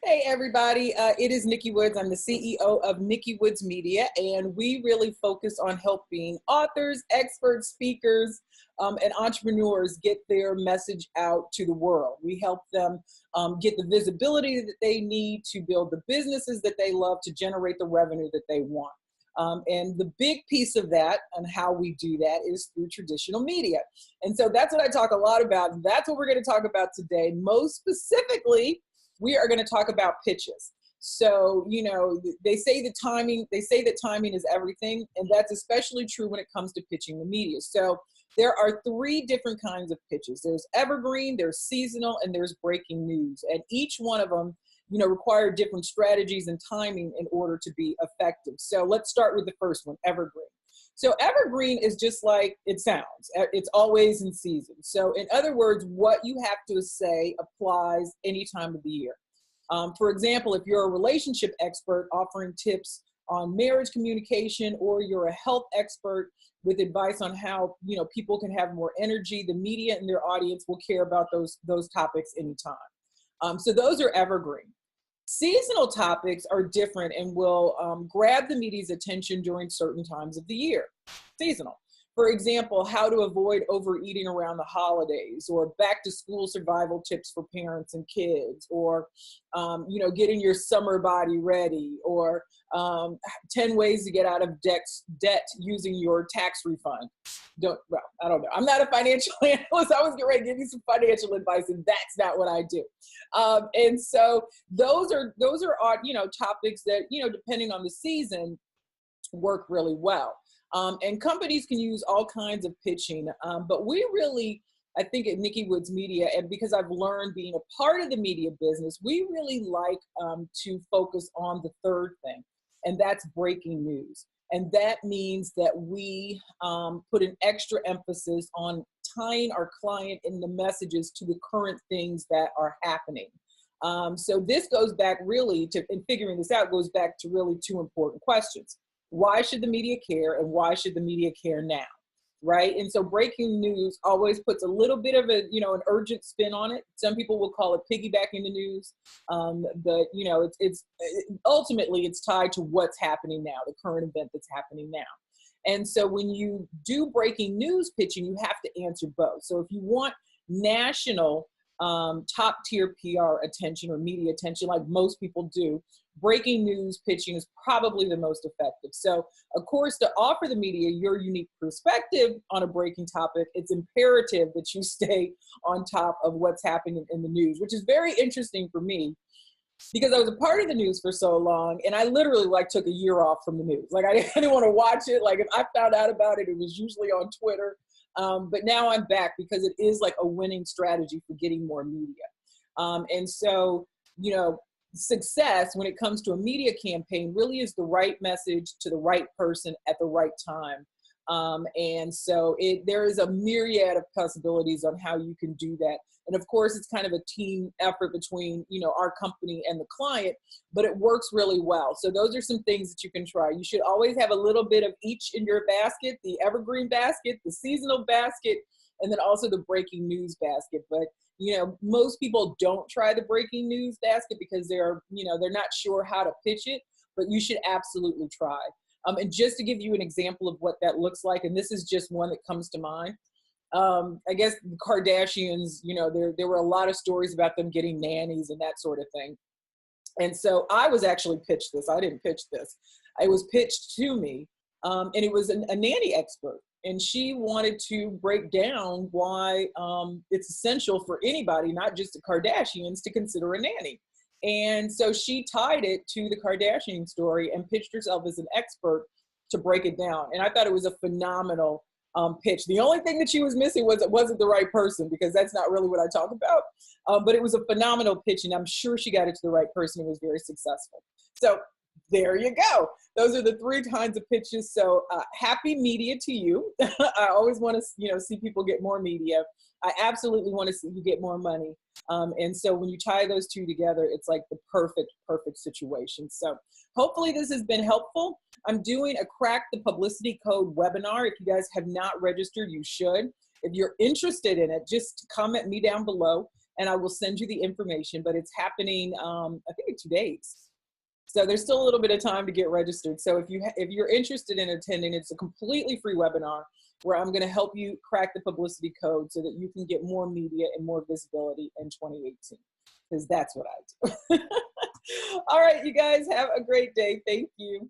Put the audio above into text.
Hey everybody, it is Nikki Woods. I'm the CEO of Nikki Woods Media, and we really focus on helping authors, experts, speakers, and entrepreneurs get their message out to the world. We help them get the visibility that they need to build the businesses that they love to generate the revenue that they want. And the big piece of that and how we do that is through traditional media. And so that's what I talk a lot about. That's what we're going to talk about today. Most specifically, we are going to talk about pitches. So, they say that timing is everything, and that's especially true when it comes to pitching the media. So there are three different kinds of pitches. There's evergreen, there's seasonal, and there's breaking news. And each one of them, require different strategies and timing in order to be effective. So let's start with the first one, evergreen. So evergreen is just like it sounds. It's always in season. So in other words, what you have to say applies any time of the year. For example, if you're a relationship expert offering tips on marriage communication, or you're a health expert with advice on how people can have more energy, the media and their audience will care about those topics anytime. So those are evergreen. Seasonal topics are different and will grab the media's attention during certain times of the year. Seasonal. For example, how to avoid overeating around the holidays, or back to school survival tips for parents and kids, or, getting your summer body ready, or 10 ways to get out of debt using your tax refund. I don't know. I'm not a financial analyst. I was getting ready to give you some financial advice, and that's not what I do. And so those are topics that, depending on the season, work really well. And companies can use all kinds of pitching, but we really, I think at Nikki Woods Media, and because I've learned being a part of the media business, we really like to focus on the third thing, and that's breaking news. And that means that we put an extra emphasis on tying our client and the messages to the current things that are happening. So this goes back really to, and figuring this out goes back to really two important questions. Why should the media care, and why should the media care now, right? And so breaking news always puts a little bit of an urgent spin on it. Some people will call it piggybacking the news, but ultimately it's tied to what's happening now, the current event that's happening now. And so when you do breaking news pitching, you have to answer both. So if you want national top tier PR attention or media attention, like most people do, breaking news pitching is probably the most effective. So of course, to offer the media your unique perspective on a breaking topic, it's imperative that you stay on top of what's happening in the news, which is very interesting for me because I was a part of the news for so long, and I literally took a year off from the news. I didn't want to watch it. If I found out about it, it was usually on Twitter. But now I'm back because it is a winning strategy for getting more media. And so, success when it comes to a media campaign really is the right message to the right person at the right time. And so there is a myriad of possibilities on how you can do that. And of course, it's kind of a team effort between, our company and the client, but it works really well. So those are some things that you can try. You should always have a little bit of each in your basket, the evergreen basket, the seasonal basket, and then also the breaking news basket. But, most people don't try the breaking news basket because they're not sure how to pitch it, but you should absolutely try. And just to give you an example of what that looks like, and this is just one that comes to mind, I guess the Kardashians, there were a lot of stories about them getting nannies and that sort of thing. And so I was actually pitched this. I didn't pitch this. It was pitched to me, and it was a nanny expert. And she wanted to break down why it's essential for anybody, not just the Kardashians, to consider a nanny. And so she tied it to the Kardashian story and pitched herself as an expert to break it down. And I thought it was a phenomenal pitch. The only thing that she was missing was it wasn't the right person, because that's not really what I talk about. But it was a phenomenal pitch, and I'm sure she got it to the right person and was very successful. So there you go. Those are the three kinds of pitches. So happy media to you. I always want to, see people get more media. I absolutely want to see you get more money. And so when you tie those two together, it's like the perfect situation. So hopefully this has been helpful. I'm doing a Crack the Publicity Code webinar. If you guys have not registered, you should. If you're interested in it, just comment me down below. and I will send you the information, but it's happening, I think in 2 days. So there's still a little bit of time to get registered. So if you're interested in attending, it's a completely free webinar where I'm going to help you crack the publicity code so that you can get more media and more visibility in 2018, because that's what I do. All right, you guys have a great day. Thank you.